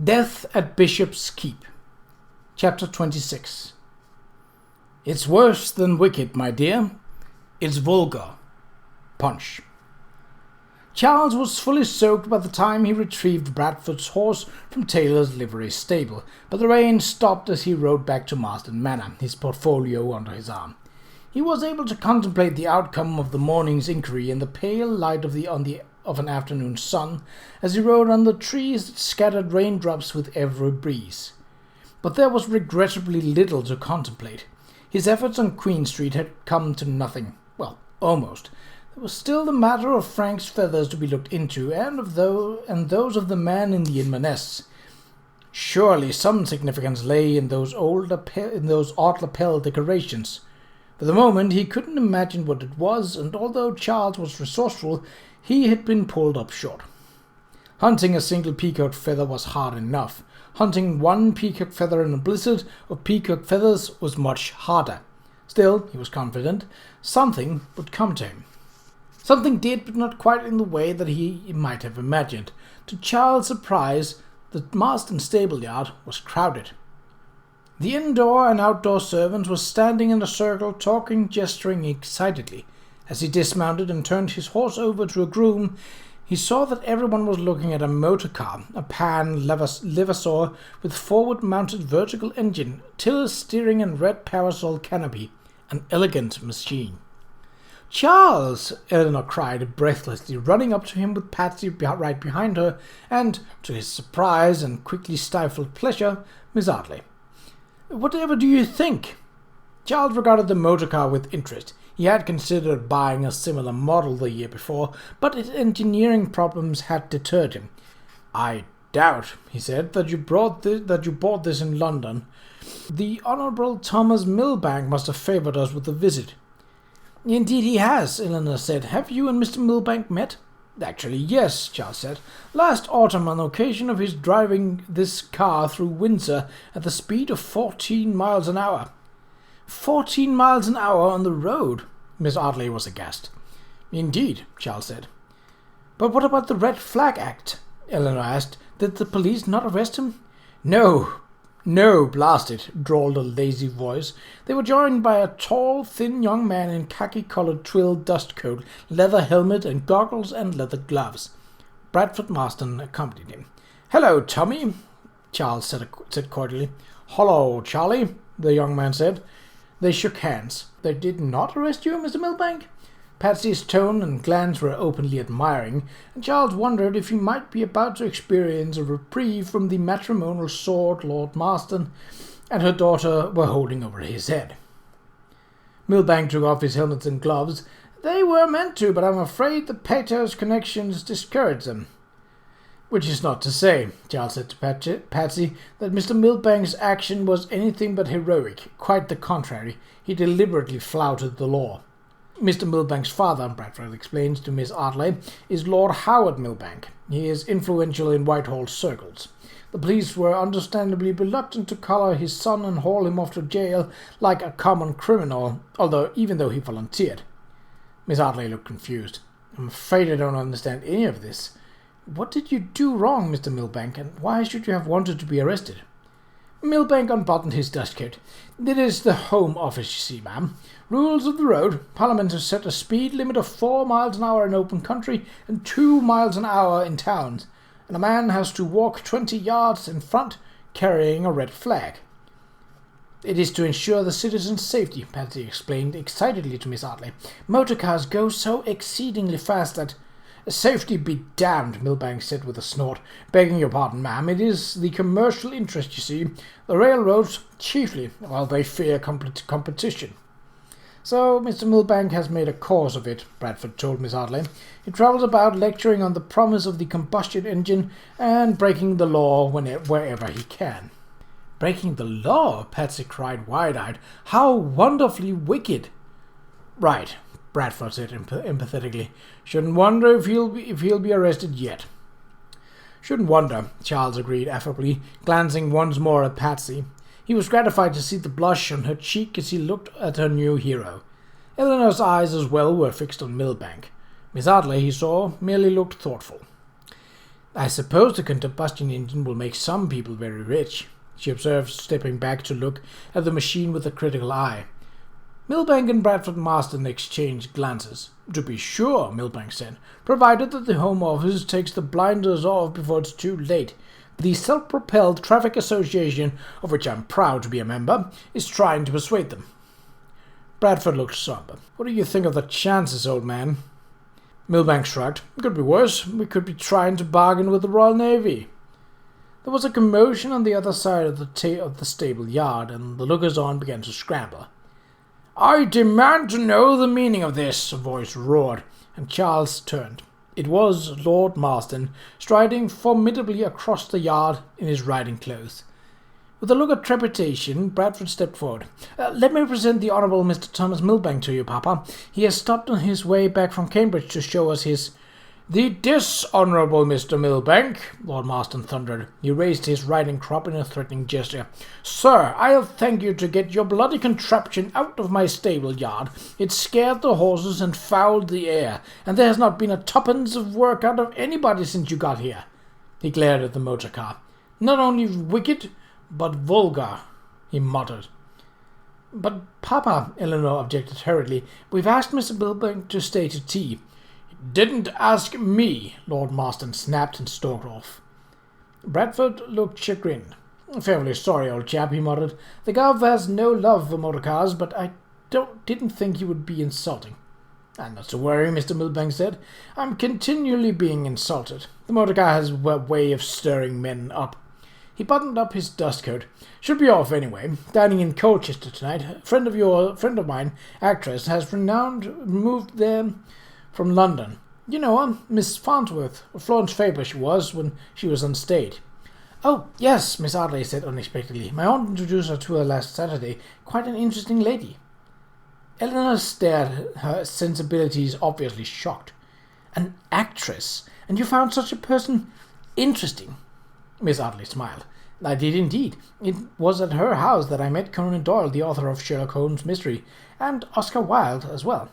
Death at Bishop's Keep. Chapter 26. It's worse than wicked, my dear. It's vulgar. Punch. Charles was fully soaked by the time he retrieved Bradford's horse from Taylor's livery stable, but the rain stopped as he rode back to Marsden Manor, his portfolio under his arm. He was able to contemplate the outcome of the morning's inquiry in the pale light of an afternoon sun, as he rode on the trees that scattered raindrops with every breeze. But there was regrettably little to contemplate. His efforts on Queen Street had come to nothing. Well, almost. There was still the matter of Frank's feathers to be looked into, and those of the man in the Inverness. Surely some significance lay in those odd lapel decorations. For the moment he couldn't imagine what it was, and although Charles was resourceful, he had been pulled up short. Hunting a single peacock feather was hard enough. Hunting one peacock feather in a blizzard of peacock feathers was much harder. Still, he was confident, something would come to him. Something did, but not quite in the way that he might have imagined. To Charles' surprise, the Marsden stable yard was crowded. The indoor and outdoor servants were standing in a circle, talking, gesturing excitedly. As he dismounted and turned his horse over to a groom, he saw that everyone was looking at a motor car, a pan levasseur with forward-mounted vertical engine, tiller steering and red parasol canopy, an elegant machine. "Charles!" Eleanor cried breathlessly, running up to him with Patsy right behind her, and, to his surprise and quickly stifled pleasure, Miss Ardley. "Whatever do you think?" Charles regarded the motor car with interest. He had considered buying a similar model the year before, but its engineering problems had deterred him. "I doubt," he said, that you bought this in London. The Honourable Thomas Milbank must have favoured us with a visit." "Indeed he has," Eleanor said. "Have you and Mr. Milbank met?" "Actually, yes," Charles said. "Last autumn, on occasion of his driving this car through Windsor at the speed of 14 miles an hour. 14 miles an hour on the road?" Miss Ardley was aghast. "Indeed," Charles said. "But what about the Red Flag Act?" Eleanor asked. "Did the police not arrest him?" No, blast it," drawled a lazy voice. They were joined by a tall, thin young man in khaki-coloured twill dustcoat, leather helmet and goggles and leather gloves. Bradford Marsden accompanied him. "Hello, Tommy," Charles said cordially. "Hello, Charlie," the young man said. They shook hands. "They did not arrest you, Mr. Milbank?" Patsy's tone and glance were openly admiring, and Charles wondered if he might be about to experience a reprieve from the matrimonial sword Lord Marsden and her daughter were holding over his head. Milbank took off his helmet and gloves. "They were meant to, but I'm afraid the Pater's connections discouraged them." "Which is not to say," Charles said to Patsy, "that Mr. Milbank's action was anything but heroic. Quite the contrary. He deliberately flouted the law. Mr. Milbank's father," Bradford explained to Miss Ardley, "is Lord Howard Milbank. He is influential in Whitehall circles. The police were understandably reluctant to collar his son and haul him off to jail like a common criminal, even though he volunteered." Miss Ardley looked confused. "I'm afraid I don't understand any of this. What did you do wrong, Mr. Milbank, and why should you have wanted to be arrested?" Milbank unbuttoned his dustcoat. "It is the Home Office, you see, ma'am. Rules of the road. Parliament has set a speed limit of 4 miles an hour in open country and 2 miles an hour in towns, and a man has to walk 20 yards in front carrying a red flag." "It is to ensure the citizens' safety," Patsy explained excitedly to Miss Ardley. "Motor cars go so exceedingly fast that—" "Safety be damned," Milbank said with a snort. "Begging your pardon, ma'am, it is the commercial interest, you see. The railroads, chiefly, well, they fear competition." "So Mr. Milbank has made a cause of it," Bradford told Miss Ardley. "He travels about lecturing on the promise of the combustion engine and breaking the law wherever he can." "Breaking the law?" Patsy cried wide-eyed. "How wonderfully wicked!" "Right," Bradford said empathetically. "Shouldn't wonder if he'll be arrested yet." "Shouldn't wonder," Charles agreed affably, glancing once more at Patsy. He was gratified to see the blush on her cheek as he looked at her new hero. Eleanor's eyes as well were fixed on Milbank. Miss Ardley, he saw, merely looked thoughtful. I suppose the combustion engine will make some people very rich, she observed, stepping back to look at the machine with a critical eye. Milbank and Bradford Marston exchanged glances. To be sure, Milbank said, provided that the Home Office takes the blinders off before it's too late. The Self-Propelled Traffic Association, of which I'm proud to be a member, is trying to persuade them. Bradford looked somber. What do you think of the chances, old man? Milbank shrugged. It could be worse. We could be trying to bargain with the Royal Navy. There was a commotion on the other side of the stable yard, and the lookers-on began to scramble. I demand to know the meaning of this, a voice roared, and Charles turned. It was Lord Marston, striding formidably across the yard in his riding clothes. With a look of trepidation, Bradford stepped forward. Let me present the Honourable Mr. Thomas Milbank to you, Papa. He has stopped on his way back from Cambridge to show us his... The dishonourable Mr. Milbank, Lord Marston thundered. He raised his riding crop in a threatening gesture. Sir, I'll thank you to get your bloody contraption out of my stable yard. It scared the horses and fouled the air, and there has not been a tuppence of work out of anybody since you got here. He glared at the motor car. Not only wicked, but vulgar, he muttered. But, Papa, Eleanor objected hurriedly, we've asked Mr. Milbank to stay to tea. Didn't ask me, Lord Marston snapped and stalked off. Bradford looked chagrined. Fairly sorry, old chap, he muttered. The Gov has no love for motor cars, but I didn't think you would be insulting. Not to worry, Mr. Milbank said. I'm continually being insulted. The motor car has a way of stirring men up. He buttoned up his dust coat. Should be off anyway. Dining in Colchester tonight. A friend of mine, actress, has moved there from London. You know her, Miss Farnsworth. Florence Faber she was when she was on stage. Oh, yes, Miss Ardley said unexpectedly. My aunt introduced her to her last Saturday. Quite an interesting lady. Eleanor stared, her sensibilities obviously shocked. An actress? And you found such a person interesting? Miss Ardley smiled. I did indeed. It was at her house that I met Conan Doyle, the author of Sherlock Holmes' mystery, and Oscar Wilde as well.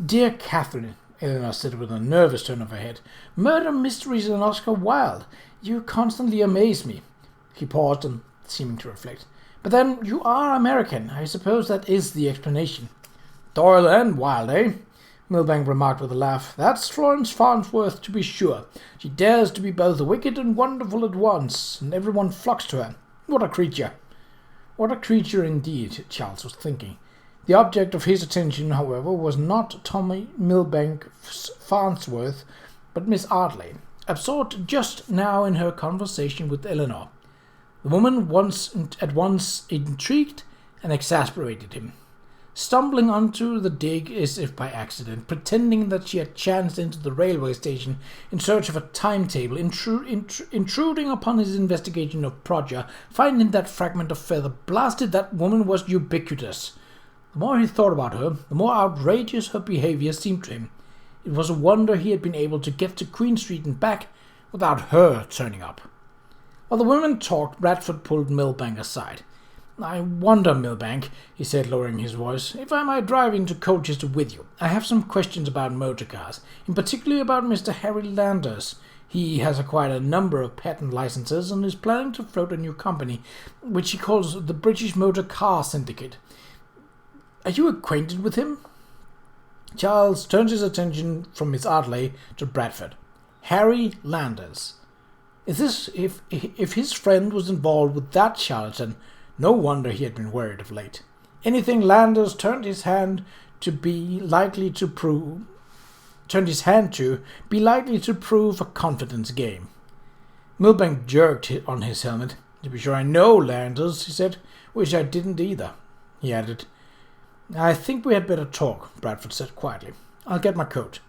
Dear Catherine, Eleanor said with a nervous turn of her head, murder mysteries and Oscar Wilde. You constantly amaze me. He paused and seeming to reflect. But then you are American. I suppose that is the explanation. Doyle and Wilde, eh? Milbank remarked with a laugh. That's Florence Farnsworth, to be sure. She dares to be both wicked and wonderful at once, and everyone flocks to her. What a creature! What a creature indeed, Charles was thinking. The object of his attention, however, was not Tommy Milbank Farnsworth, but Miss Ardley, absorbed just now in her conversation with Eleanor. The woman at once intrigued and exasperated him. Stumbling onto the dig as if by accident, pretending that she had chanced into the railway station in search of a timetable, intruding upon his investigation of Prodger, finding that fragment of feather, blasted, that woman was ubiquitous. The more he thought about her, the more outrageous her behaviour seemed to him. It was a wonder he had been able to get to Queen Street and back without her turning up. While the women talked, Bradford pulled Milbank aside. I wonder, Milbank, he said, lowering his voice, if I might drive into Colchester with you. I have some questions about motor cars, in particular about Mr. Harry Landers. He has acquired a number of patent licenses and is planning to float a new company, which he calls the British Motor Car Syndicate. Are you acquainted with him? Charles turned his attention from Miss Ardley to Bradford. Harry Landers. If his friend was involved with that charlatan, no wonder he had been worried of late. Anything Landers turned his hand to be likely to prove a confidence game. Milbank jerked on his helmet. To be sure I know Landers, he said. Wish I didn't either, he added. I think we had better talk, Bradford said quietly. I'll get my coat.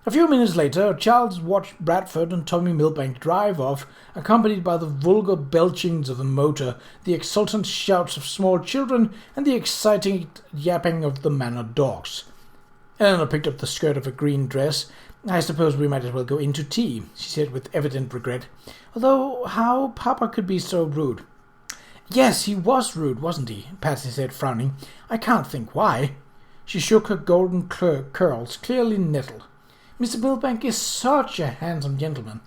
A few minutes later, Charles watched Bradford and Tommy Milbank drive off, accompanied by the vulgar belchings of the motor, the exultant shouts of small children, and the exciting yapping of the manor dogs. Eleanor picked up the skirt of a green dress. I suppose we might as well go in to tea, she said with evident regret. Although how Papa could be so rude. Yes, he was rude, wasn't he? Patsy said, frowning. I can't think why. She shook her golden curls, clearly nettled. Mr. Milbank is such a handsome gentleman.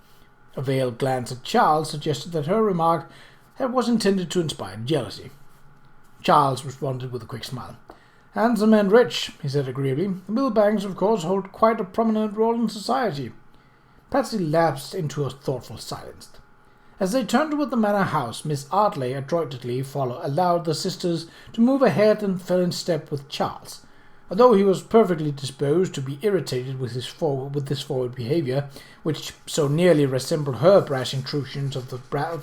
A veiled glance at Charles suggested that her remark was intended to inspire jealousy. Charles responded with a quick smile. "Handsome and rich," he said agreeably. "The Milbanks, of course, hold quite a prominent role in society." Patsy lapsed into a thoughtful silence. As they turned toward the manor house, Miss Ardley adroitly allowed the sisters to move ahead and fell in step with Charles. Although he was perfectly disposed to be irritated with this forward behavior, which so nearly resembled her brash intrusions of the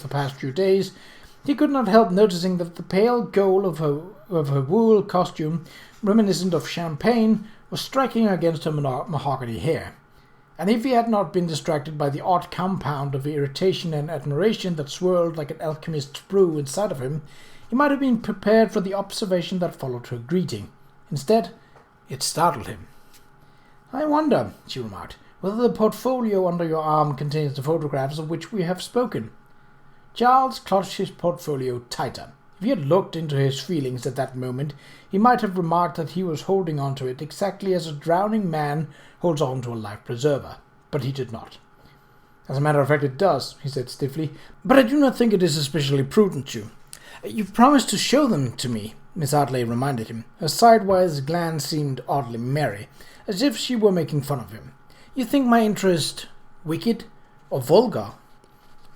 past few days, he could not help noticing that the pale gold of her wool costume, reminiscent of champagne, was striking against her mahogany hair. And if he had not been distracted by the odd compound of irritation and admiration that swirled like an alchemist's brew inside of him, he might have been prepared for the observation that followed her greeting. Instead, it startled him. "I wonder," she remarked, "whether the portfolio under your arm contains the photographs of which we have spoken." Charles clutched his portfolio tighter. If he had looked into his feelings at that moment, he might have remarked that he was holding on to it exactly as a drowning man holds on to a life preserver. But he did not. "As a matter of fact, it does," he said stiffly, "but I do not think it is especially prudent to." "You promised to show them to me," Miss Ardley reminded him. Her sidewise glance seemed oddly merry, as if she were making fun of him. "You think my interest wicked or vulgar?"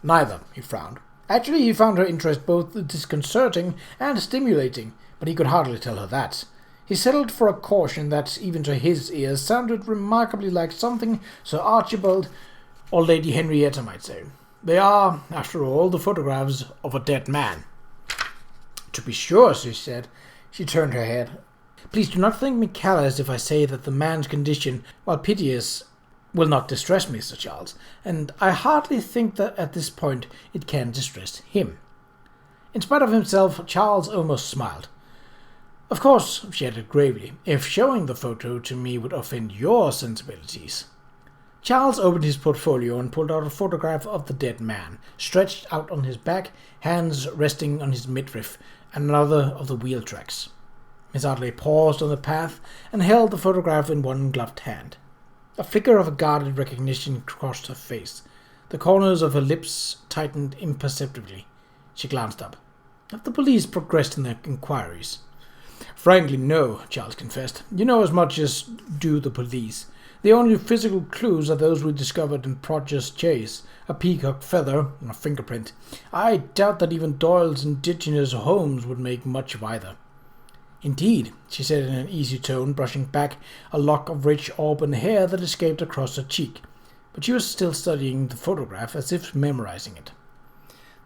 "Neither," he frowned. Actually, he found her interest both disconcerting and stimulating, but he could hardly tell her that. He settled for a caution that, even to his ears, sounded remarkably like something Sir Archibald or Lady Henrietta might say. "They are, after all, the photographs of a dead man." "To be sure," she said. She turned her head. "Please do not think me callous if I say that the man's condition, while piteous, will not distress me, Sir Charles, and I hardly think that at this point it can distress him." In spite of himself, Charles almost smiled. "Of course," she added gravely, "if showing the photo to me would offend your sensibilities." Charles opened his portfolio and pulled out a photograph of the dead man, stretched out on his back, hands resting on his midriff, and another of the wheel tracks. Miss Ardley paused on the path and held the photograph in one gloved hand. A flicker of guarded recognition crossed her face. The corners of her lips tightened imperceptibly. She glanced up. "Have the police progressed in their inquiries?" "Frankly, no," Charles confessed. "You know as much as do the police. The only physical clues are those we discovered in Prodger's chase, a peacock feather and a fingerprint. I doubt that even Doyle's indigenous Holmes would make much of either." "Indeed," she said in an easy tone, brushing back a lock of rich auburn hair that escaped across her cheek. But she was still studying the photograph as if memorizing it.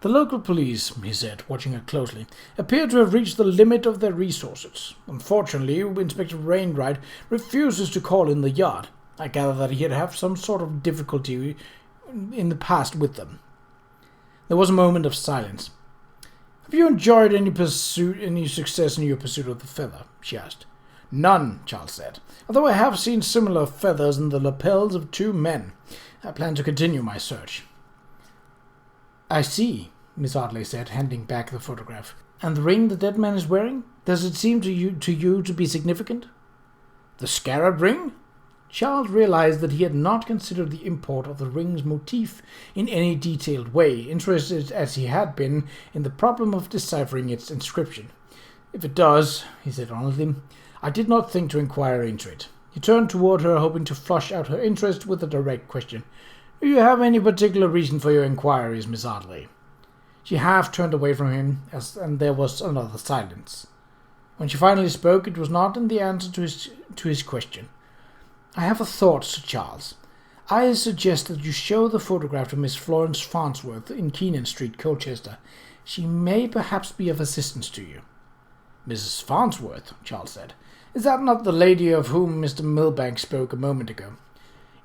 "The local police," he said, watching her closely, "appear to have reached the limit of their resources. Unfortunately, Inspector Wainwright refuses to call in the yard. I gather that he had had some sort of difficulty in the past with them." There was a moment of silence. "Have you enjoyed any success in your pursuit of the feather?" she asked. "None," Charles said, "although I have seen similar feathers in the lapels of 2 men. I plan to continue my search." "I see," Miss Ardley said, handing back the photograph. "And the ring the dead man is wearing? Does it seem to you to be significant?" "The scarab ring?" Charles realized that he had not considered the import of the ring's motif in any detailed way, interested as he had been in the problem of deciphering its inscription. "If it does," he said honestly, "I did not think to inquire into it." He turned toward her, hoping to flush out her interest with a direct question. "Do you have any particular reason for your inquiries, Miss Ardley?" She half turned away from him, and there was another silence. When she finally spoke, it was not in the answer to his question. "I have a thought, Sir Charles. I suggest that you show the photograph to Miss Florence Farnsworth in Keenan Street, Colchester. She may perhaps be of assistance to you." "Mrs. Farnsworth," Charles said. "Is that not the lady of whom Mr. Milbank spoke a moment ago?"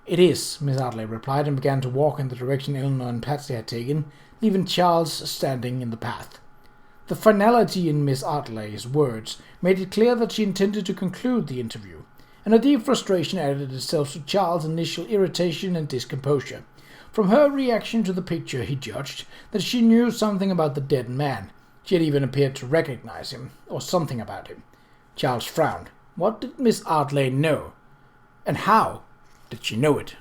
"It is," Miss Ardley replied, and began to walk in the direction Eleanor and Patsy had taken, leaving Charles standing in the path. The finality in Miss Ardley's words made it clear that she intended to conclude the interview, and a deep frustration added itself to Charles' initial irritation and discomposure. From her reaction to the picture, he judged that she knew something about the dead man. She had even appeared to recognize him, or something about him. Charles frowned. What did Miss Ardley know? And how did she know it?